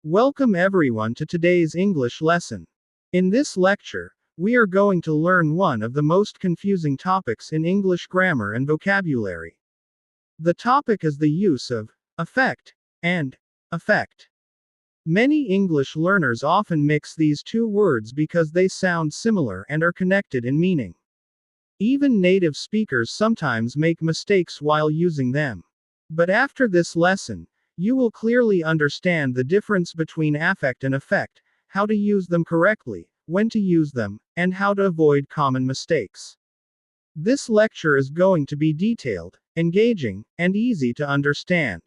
Welcome everyone to today's English lesson. In this lecture, we are going to learn one of the most confusing topics in English grammar and vocabulary. The topic is the use of affect and effect. Many English learners often mix these two words because they sound similar and are connected in meaning. Even native speakers sometimes make mistakes while using them. But after this lesson, you will clearly understand the difference between affect and effect, how to use them correctly, when to use them, and how to avoid common mistakes. This lecture is going to be detailed, engaging, and easy to understand.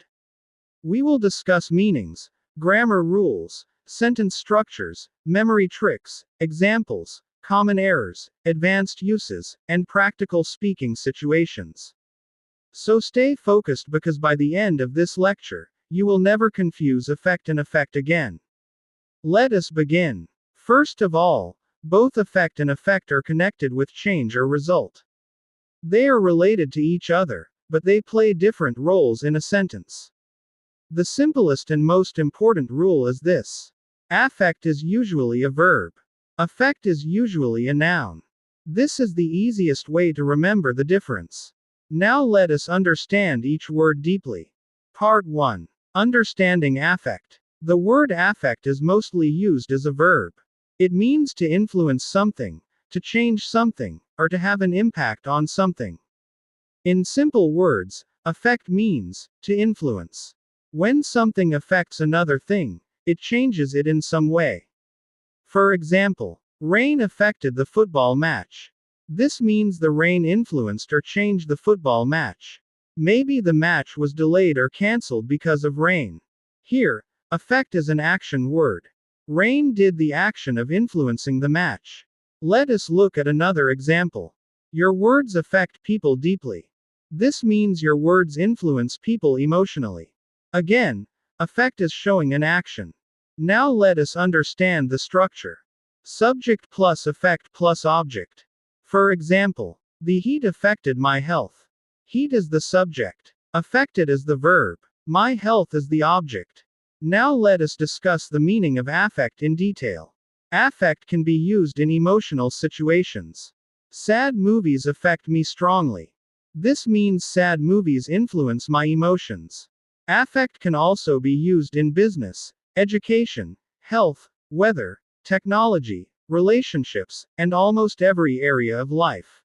We will discuss meanings, grammar rules, sentence structures, memory tricks, examples, common errors, advanced uses, and practical speaking situations. So stay focused because by the end of this lecture, you will never confuse affect and effect again. Let us begin. First of all, both affect and effect are connected with change or result. They are related to each other, but they play different roles in a sentence. The simplest and most important rule is this. Affect is usually a verb. Effect is usually a noun. This is the easiest way to remember the difference. Now let us understand each word deeply. Part 1. Understanding affect. The word affect is mostly used as a verb. It means to influence something, to change something, or to have an impact on something. In simple words, affect means to influence. When something affects another thing, it changes it in some way. For example, rain affected the football match. This means the rain influenced or changed the football match. Maybe the match was delayed or cancelled because of rain. Here, affect is an action word. Rain did the action of influencing the match. Let us look at another example. Your words affect people deeply. This means your words influence people emotionally. Again, affect is showing an action. Now let us understand the structure. Subject plus affect plus object. For example, the heat affected my health. Heat is the subject. Affected is the verb. My health is the object. Now let us discuss the meaning of affect in detail. Affect can be used in emotional situations. Sad movies affect me strongly. This means sad movies influence my emotions. Affect can also be used in business, education, health, weather, technology, relationships, and almost every area of life.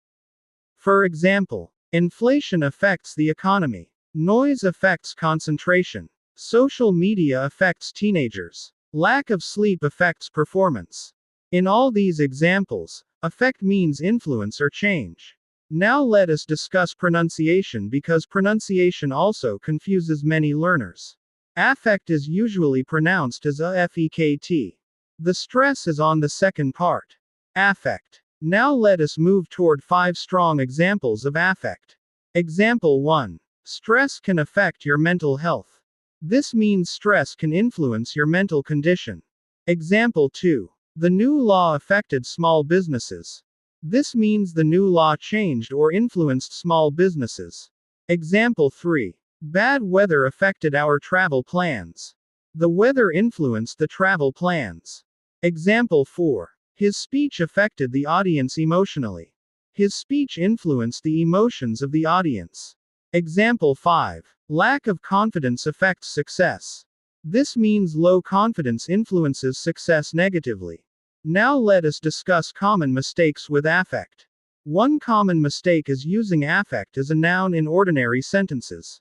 For example, inflation affects the economy. Noise affects concentration. Social media affects teenagers. Lack of sleep affects performance. In all these examples, affect means influence or change. Now let us discuss pronunciation because pronunciation also confuses many learners. Affect is usually pronounced as affect. The stress is on the second part. Affect. Now let us move toward 5 strong examples of affect. Example 1. Stress can affect your mental health. This means stress can influence your mental condition. Example 2. The new law affected small businesses. This means the new law changed or influenced small businesses. Example 3. Bad weather affected our travel plans. The weather influenced the travel plans. Example 4. His speech affected the audience emotionally. His speech influenced the emotions of the audience. Example 5. Lack of confidence affects success. This means low confidence influences success negatively. Now let us discuss common mistakes with affect. One common mistake is using affect as a noun in ordinary sentences.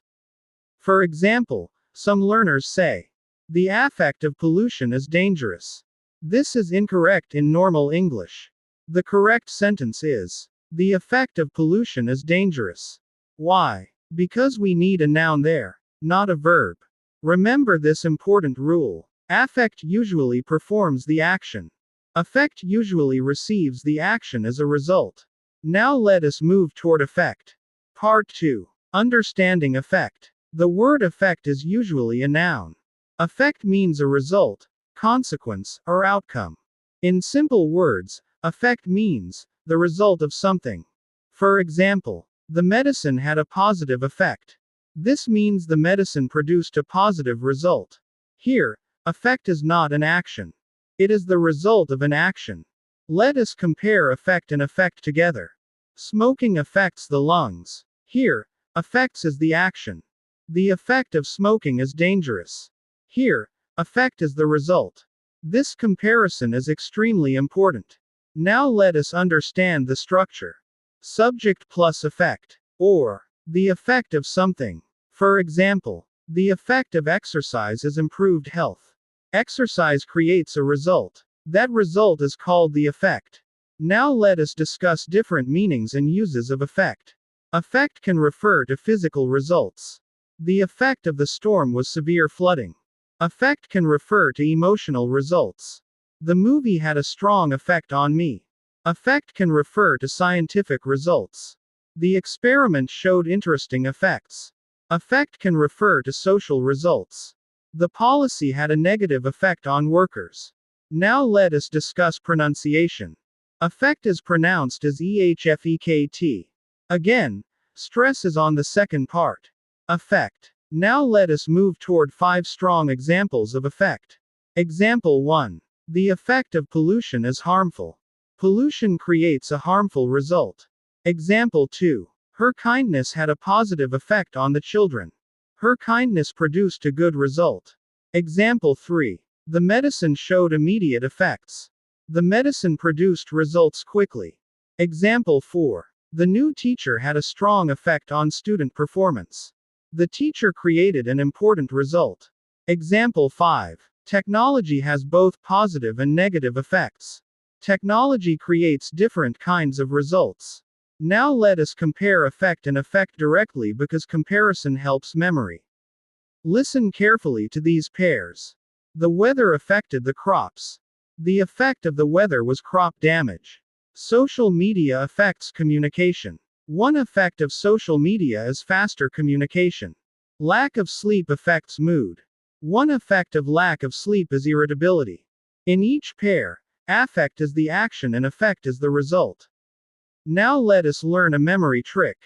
For example, some learners say, "The affect of pollution is dangerous." This is incorrect in normal English. The correct sentence is, "The effect of pollution is dangerous." Why? Because we need a noun there, not a verb. Remember this important rule. Affect usually performs the action. Effect usually receives the action as a result. Now let us move toward effect. Part 2. Understanding effect. The word effect is usually a noun. Effect means a result, consequence, or outcome. In simple words, effect means the result of something. For example, the medicine had a positive effect. This means the medicine produced a positive result. Here, Effect is not an action. It is the result of an action. Let us compare effect and effect together. Smoking affects the lungs. Here, affects is the action. The effect of smoking is dangerous. Here, effect is the result. This comparison is extremely important. Now let us understand the structure. Subject plus effect, or the effect of something. For example, the effect of exercise is improved health. Exercise creates a result. That result is called the effect. Now let us discuss different meanings and uses of effect. Effect can refer to physical results. The effect of the storm was severe flooding. Effect can refer to emotional results. The movie had a strong effect on me. Effect can refer to scientific results. The experiment showed interesting effects. Effect can refer to social results. The policy had a negative effect on workers. Now let us discuss pronunciation. Effect is pronounced as EHFEKT. Again, stress is on the second part. Effect. Now let us move toward 5 strong examples of effect. Example 1. The effect of pollution is harmful. Pollution creates a harmful result. Example 2. Her kindness had a positive effect on the children. Her kindness produced a good result. Example 3. The medicine showed immediate effects. The medicine produced results quickly. Example 4. The new teacher had a strong effect on student performance. The teacher created an important result. Example 5. Technology has both positive and negative effects. Technology creates different kinds of results. Now let us compare effect and effect directly because comparison helps memory. Listen carefully to these pairs. The weather affected the crops. The effect of the weather was crop damage. Social media affects communication. One effect of social media is faster communication. Lack of sleep affects mood. One effect of lack of sleep is irritability. In each pair, affect is the action and effect is the result. Now let us learn a memory trick.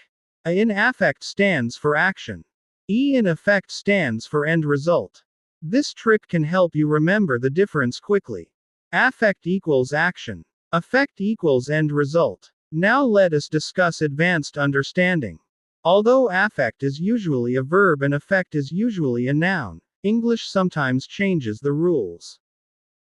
A in affect stands for action. E in effect stands for end result. This trick can help you remember the difference quickly. Affect equals action. Effect equals end result. Now let us discuss advanced understanding. Although affect is usually a verb and effect is usually a noun, English sometimes changes the rules.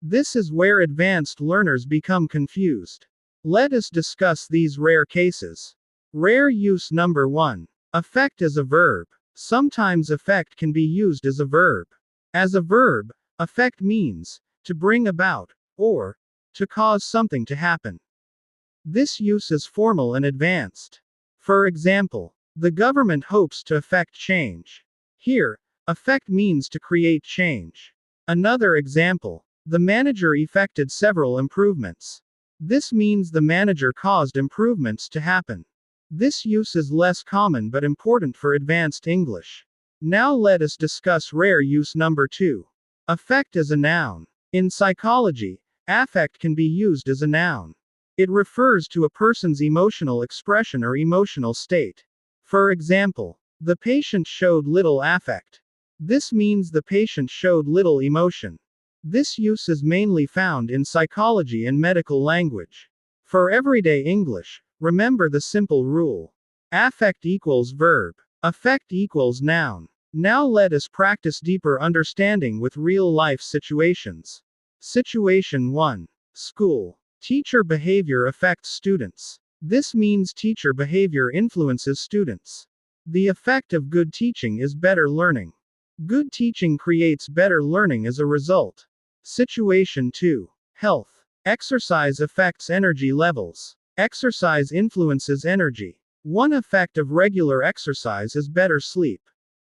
This is where advanced learners become confused. Let us discuss these rare cases. Rare use number 1. Affect as a verb. Sometimes effect can be used as a verb. As a verb, affect means to bring about, or to cause something to happen. This use is formal and advanced. For example, the government hopes to effect change. Here, effect means to create change. Another example, the manager effected several improvements. This means the manager caused improvements to happen. This use is less common but important for advanced English. Now let us discuss rare use number 2. Affect as a noun. In psychology, affect can be used as a noun. It refers to a person's emotional expression or emotional state. For example, the patient showed little affect. This means the patient showed little emotion. This use is mainly found in psychology and medical language. For everyday English, remember the simple rule. Affect equals verb. Effect equals noun. Now let us practice deeper understanding with real-life situations. Situation 1. School. Teacher behavior affects students. This means teacher behavior influences students. The effect of good teaching is better learning. Good teaching creates better learning as a result. Situation 2. Health. Exercise affects energy levels. Exercise influences energy. One effect of regular exercise is better sleep.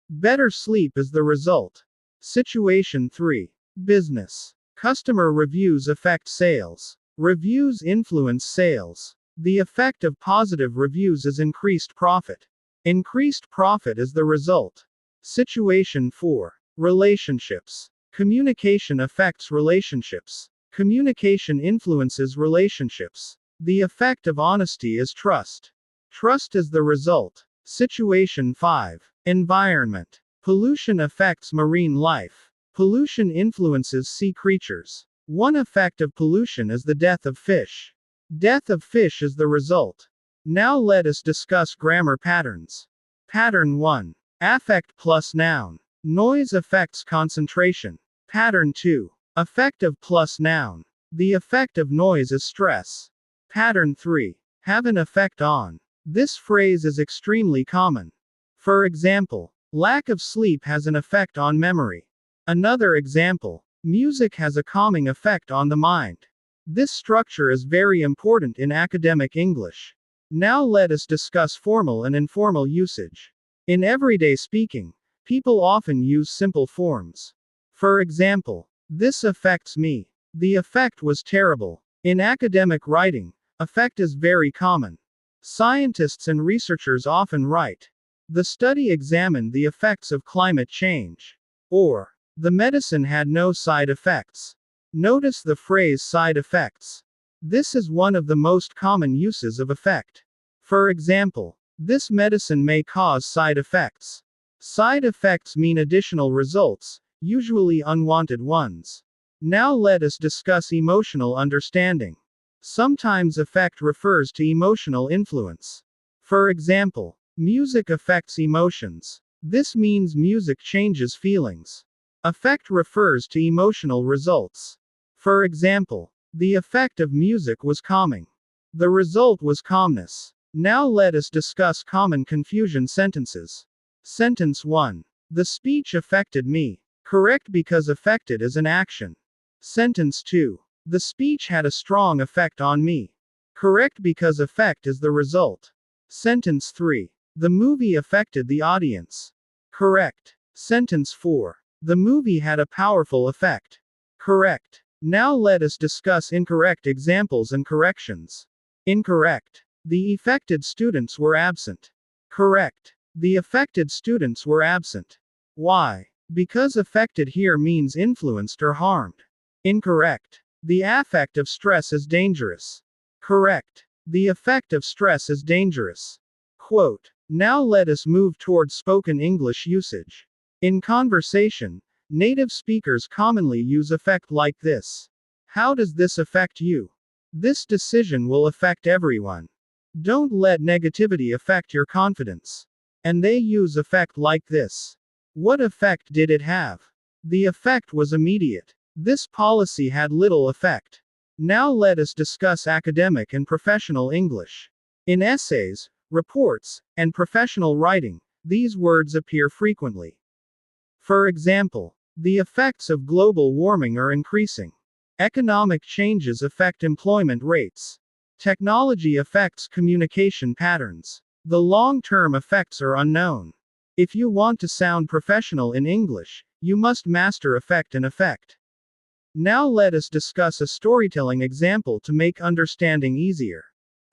Better sleep is the result. Situation 3. Business. Customer reviews affect sales. Reviews influence sales. The effect of positive reviews is increased profit. Increased profit is the result. Situation 4. Relationships. Communication affects relationships. Communication influences relationships. The effect of honesty is trust. Trust is the result. Situation 5. Environment. Pollution affects marine life. Pollution influences sea creatures. One effect of pollution is the death of fish. Death of fish is the result. Now let us discuss grammar patterns. Pattern 1. Affect plus noun. Noise affects concentration. Pattern 2. Affective plus noun. The effect of noise is stress. Pattern 3. Have an effect on. This phrase is extremely common. For example, lack of sleep has an effect on memory. Another example, music has a calming effect on the mind. This structure is very important in academic English. Now let us discuss formal and informal usage. In everyday speaking, people often use simple forms. For example, this affects me. The effect was terrible. In academic writing, affect is very common. Scientists and researchers often write, the study examined the effects of climate change. Or, the medicine had no side effects. Notice the phrase side effects. This is one of the most common uses of effect. For example, this medicine may cause side effects. Side effects mean additional results, usually unwanted ones. Now let us discuss emotional understanding. Sometimes affect refers to emotional influence. For example, music affects emotions. This means music changes feelings. Affect refers to emotional results. For example, the effect of music was calming. The result was calmness. Now let us discuss common confusion sentences. Sentence 1. The speech affected me. Correct because affected is an action. Sentence 2. The speech had a strong effect on me. Correct because effect is the result. Sentence 3. The movie affected the audience. Correct. Sentence 4. The movie had a powerful effect. Correct. Now let us discuss incorrect examples and corrections. Incorrect. The affected students were absent. Correct. The affected students were absent. Why? Because affected here means influenced or harmed. Incorrect. The affect of stress is dangerous. Correct. The effect of stress is dangerous. Quote. Now let us move toward spoken English usage. In conversation, native speakers commonly use affect like this. How does this affect you? This decision will affect everyone. Don't let negativity affect your confidence. And they use affect like this. What effect did it have? The effect was immediate. This policy had little effect. Now let us discuss academic and professional English. In essays, reports, and professional writing, these words appear frequently. For example, the effects of global warming are increasing. Economic changes affect employment rates. Technology affects communication patterns. The long-term effects are unknown. If you want to sound professional in English, you must master affect and effect. Now let us discuss a storytelling example to make understanding easier.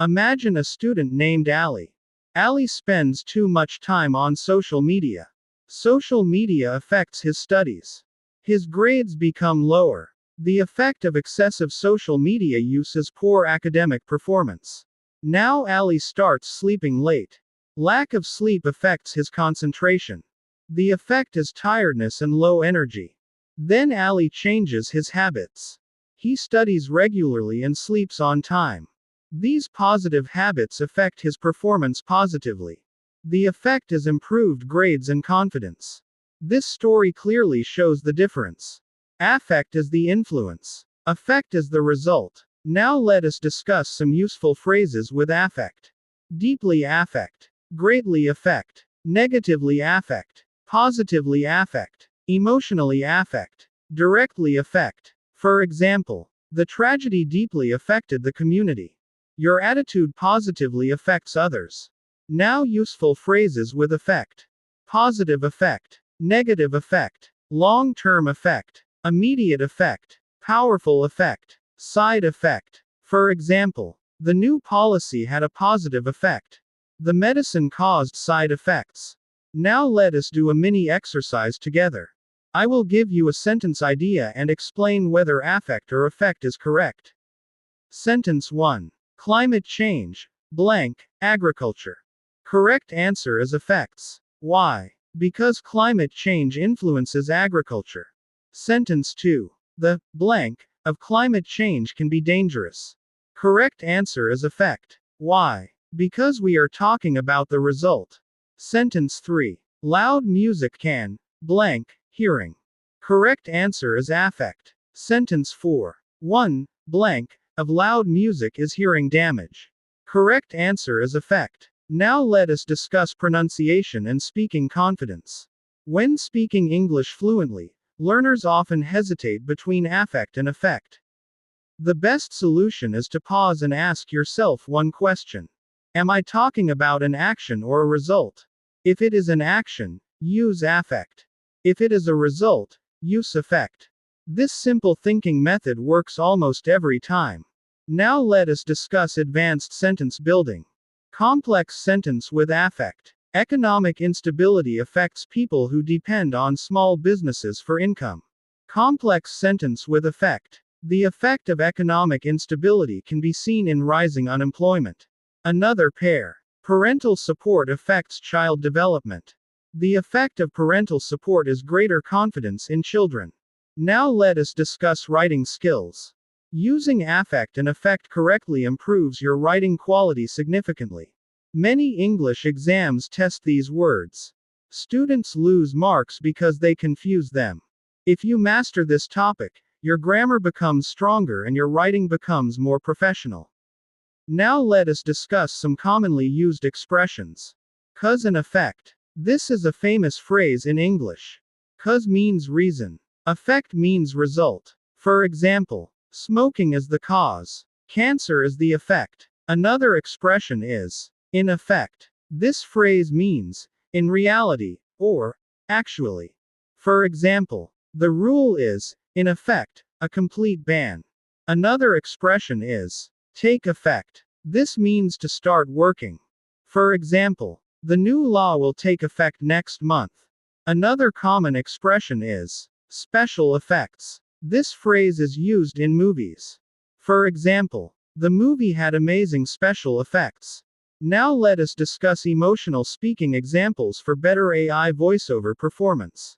Imagine a student named Ali. Ali spends too much time on social media. Social media affects his studies. His grades become lower. The effect of excessive social media use is poor academic performance. Now Ali starts sleeping late. Lack of sleep affects his concentration. The effect is tiredness and low energy. Then Ali changes his habits. He studies regularly and sleeps on time. These positive habits affect his performance positively. The effect is improved grades and confidence. This story clearly shows the difference. Affect is the influence. Effect is the result. Now let us discuss some useful phrases with affect. Deeply affect. Greatly affect. Negatively affect. Positively affect. Emotionally affect. Directly affect. For example, the tragedy deeply affected the community. Your attitude positively affects others. Now useful phrases with effect. Positive effect. Negative effect. Long-term effect. Immediate effect. Powerful effect. Side effect. For example, the new policy had a positive effect. The medicine caused side effects. Now let us do a mini exercise together. I will give you a sentence idea and explain whether affect or effect is correct. Sentence 1. Climate change, blank, agriculture. Correct answer is effects. Why? Because climate change influences agriculture. Sentence 2. The blank of climate change can be dangerous. Correct answer is effect. Why? Because we are talking about the result. Sentence 3. Loud music can blank hearing. Correct answer is affect. Sentence 4. 1 blank of loud music is hearing damage. Correct answer is effect. Now let us discuss pronunciation and speaking confidence. When speaking English fluently, learners often hesitate between affect and effect. The best solution is to pause and ask yourself one question. Am I talking about an action or a result? If it is an action, use affect. If it is a result, use effect. This simple thinking method works almost every time. Now let us discuss advanced sentence building. Complex sentence with affect. Economic instability affects people who depend on small businesses for income. Complex sentence with effect. The effect of economic instability can be seen in rising unemployment. Another pair. Parental support affects child development. The effect of parental support is greater confidence in children. Now let us discuss writing skills. Using affect and effect correctly improves your writing quality significantly. Many English exams test these words. Students lose marks because they confuse them. If you master this topic, your grammar becomes stronger and your writing becomes more professional. Now let us discuss some commonly used expressions. Cause and effect. This is a famous phrase in English. Cause means reason. Effect means result. For example, smoking is the cause. Cancer is the effect. Another expression is, in effect. This phrase means, in reality, or, actually. For example, the rule is, in effect, a complete ban. Another expression is, take effect. This means to start working. For example, the new law will take effect next month. Another common expression is, special effects. This phrase is used in movies. For example, the movie had amazing special effects. Now let us discuss emotional speaking examples for better AI voiceover performance.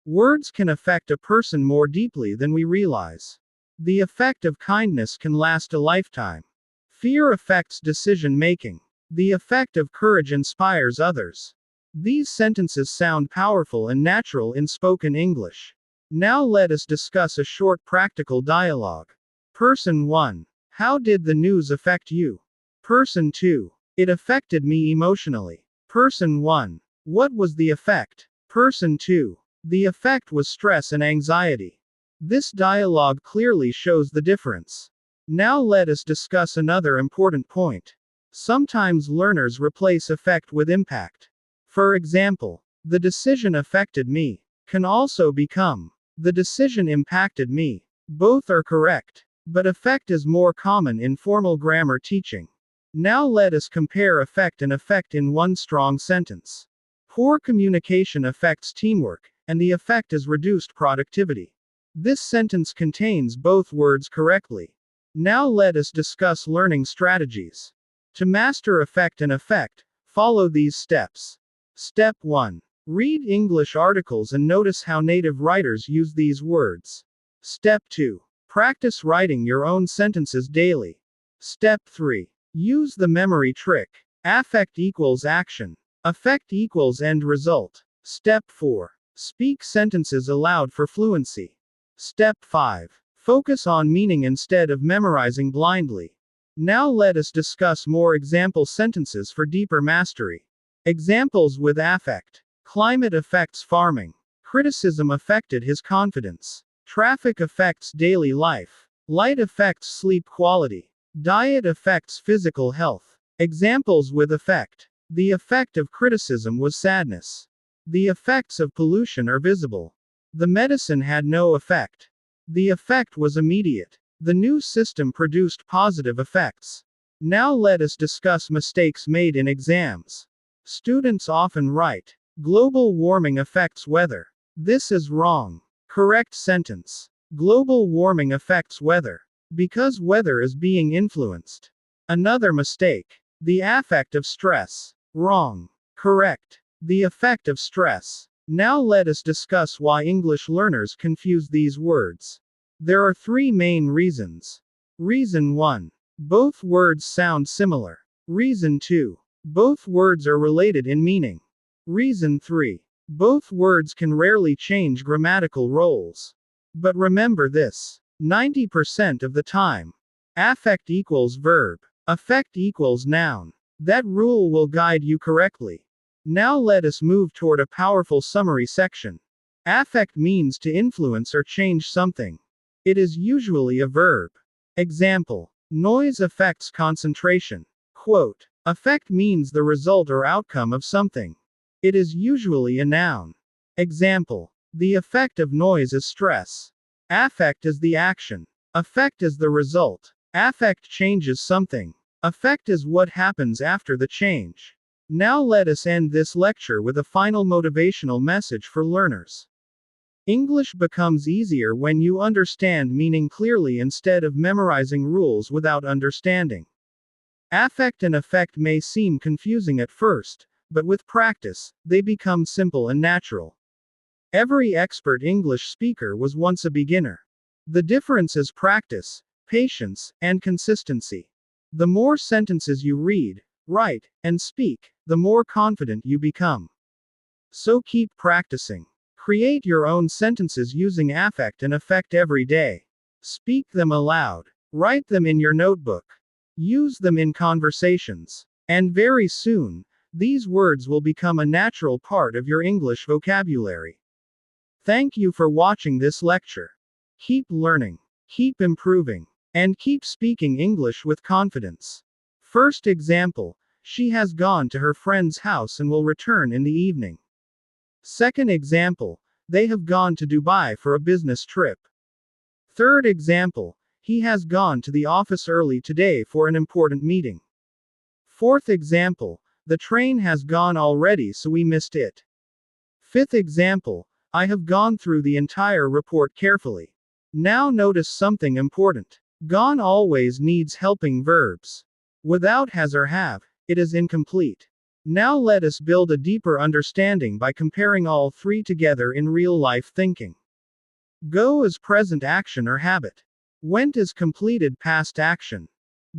Words can affect a person more deeply than we realize. The effect of kindness can last a lifetime. Fear affects decision making. The effect of courage inspires others. These sentences sound powerful and natural in spoken English. Now let us discuss a short practical dialogue. Person 1. How did the news affect you? Person 2. It affected me emotionally. Person 1. What was the effect? Person 2. The effect was stress and anxiety. This dialogue clearly shows the difference. Now let us discuss another important point. Sometimes learners replace effect with impact. For example, the decision affected me can also become, the decision impacted me. Both are correct, but effect is more common in formal grammar teaching. Now let us compare effect and effect in one strong sentence. Poor communication affects teamwork, and the effect is reduced productivity. This sentence contains both words correctly. Now let us discuss learning strategies. To master effect and effect, follow these steps. Step 1. Read English articles and notice how native writers use these words. Step 2. Practice writing your own sentences daily. Step 3. Use the memory trick. Affect equals action. Effect equals end result. Step 4. Speak sentences aloud for fluency. Step 5. Focus on meaning instead of memorizing blindly. Now let us discuss more example sentences for deeper mastery. Examples with affect. Climate affects farming. Criticism affected his confidence. Traffic affects daily life. Light affects sleep quality. Diet affects physical health. Examples with effect. The effect of criticism was sadness. The effects of pollution are visible. The medicine had no effect. The effect was immediate. The new system produced positive effects. Now let us discuss mistakes made in exams. Students often write, global warming affects weather. This is wrong. Correct sentence. Global warming affects weather. Because weather is being influenced. Another mistake. The affect of stress. Wrong. Correct. The effect of stress. Now let us discuss why English learners confuse these words. There are three main reasons. Reason 1. Both words sound similar. Reason 2. Both words are related in meaning. Reason 3. Both words can rarely change grammatical roles. But remember this: 90% of the time, affect equals verb, affect equals noun. That rule will guide you correctly. Now let us move toward a powerful summary section. Affect means to influence or change something. It is usually a verb. Example: noise affects concentration. Quote: affect means the result or outcome of something. It is usually a noun. Example: the effect of noise is stress. Affect is the action. Effect is the result. Affect changes something. Effect is what happens after the change. Now let us end this lecture with a final motivational message for learners. English becomes easier when you understand meaning clearly instead of memorizing rules without understanding. Affect and effect may seem confusing at first, but with practice, they become simple and natural. Every expert English speaker was once a beginner. The difference is practice, patience, and consistency. The more sentences you read, write, and speak, the more confident you become. So keep practicing. Create your own sentences using affect and effect every day. Speak them aloud. Write them in your notebook. Use them in conversations. And very soon, these words will become a natural part of your English vocabulary. Thank you for watching this lecture. Keep learning, keep improving, and keep speaking English with confidence. First example: she has gone to her friend's house and will return in the evening. Second example: they have gone to Dubai for a business trip. Third example: he has gone to the office early today for an important meeting. Fourth example: the train has gone already so we missed it. Fifth example: I have gone through the entire report carefully. Now notice something important. Gone always needs helping verbs. Without has or have, it is incomplete. Now let us build a deeper understanding by comparing all three together in real-life thinking. Go is present action or habit. Went is completed past action.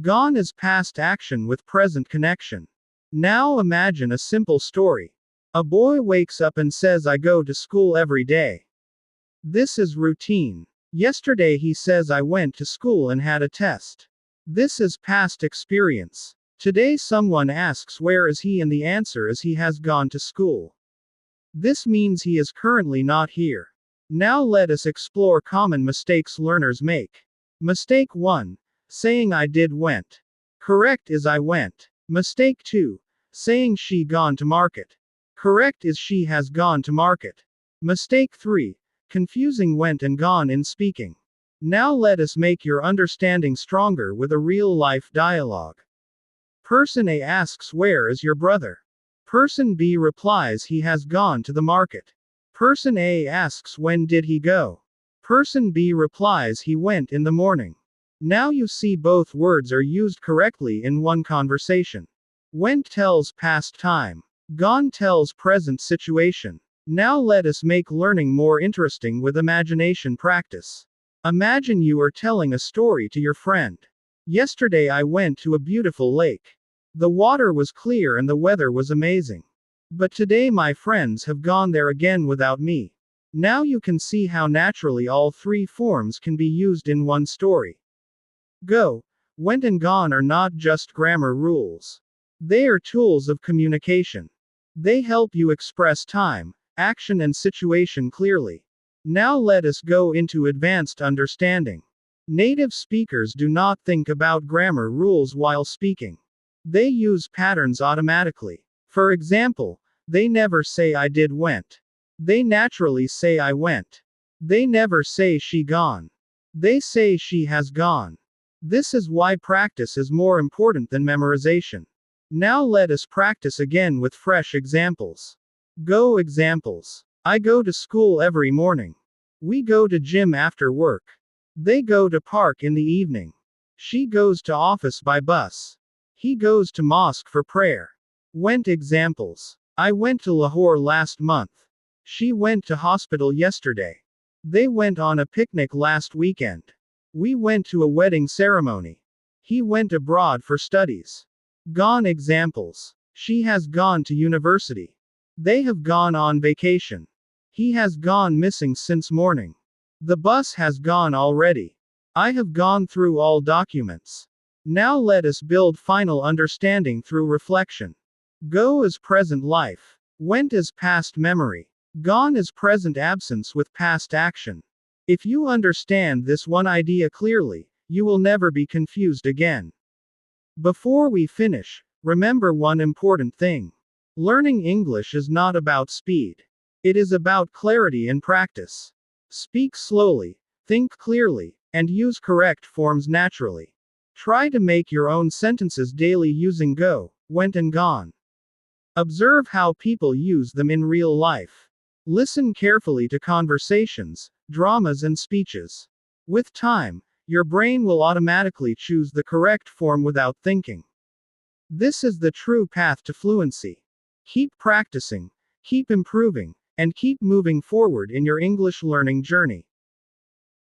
Gone is past action with present connection. Now imagine a simple story. A boy wakes up and says, I go to school every day. This is routine. Yesterday he says, I went to school and had a test. This is past experience. Today someone asks where is he and the answer is he has gone to school. This means he is currently not here. Now let us explore common mistakes learners make. Mistake 1. Saying I did went. Correct is I went. Mistake 2. Saying she gone to market. Correct is she has gone to market. Mistake 3. Confusing went and gone in speaking. Now let us make your understanding stronger with a real-life dialogue. Person A asks where is your brother? Person B replies he has gone to the market. Person A asks when did he go? Person B replies he went in the morning. Now you see both words are used correctly in one conversation. Went tells past time. Gone tells present situation. Now let us make learning more interesting with imagination practice. Imagine you are telling a story to your friend. Yesterday I went to a beautiful lake. The water was clear and the weather was amazing. But today my friends have gone there again without me. Now you can see how naturally all three forms can be used in one story. Go, went and gone are not just grammar rules. They are tools of communication. They help you express time, action and situation clearly. Now let us go into advanced understanding. Native speakers do not think about grammar rules while speaking. They use patterns automatically. For example, they never say I did went. They naturally say I went. They never say she gone. They say she has gone. This is why practice is more important than memorization. Now let us practice again with fresh examples. Go examples. I go to school every morning. We go to gym after work. They go to park in the evening. She goes to office by bus. He goes to mosque for prayer. Went examples. I went to Lahore last month. She went to hospital yesterday. They went on a picnic last weekend. We went to a wedding ceremony. He went abroad for studies. Gone examples. She has gone to university. They have gone on vacation. He has gone missing since morning. The bus has gone already. I have gone through all documents. Now let us build final understanding through reflection. Go is present life. Went is past memory. Gone is present absence with past action. If you understand this one idea clearly, you will never be confused again. Before we finish, remember one important thing. Learning English is not about speed. It is about clarity and practice. Speak slowly, think clearly, and use correct forms naturally. Try to make your own sentences daily using go, went, and gone. Observe how people use them in real life. Listen carefully to conversations, dramas, and speeches. With time, your brain will automatically choose the correct form without thinking. This is the true path to fluency. Keep practicing, keep improving, and keep moving forward in your English learning journey.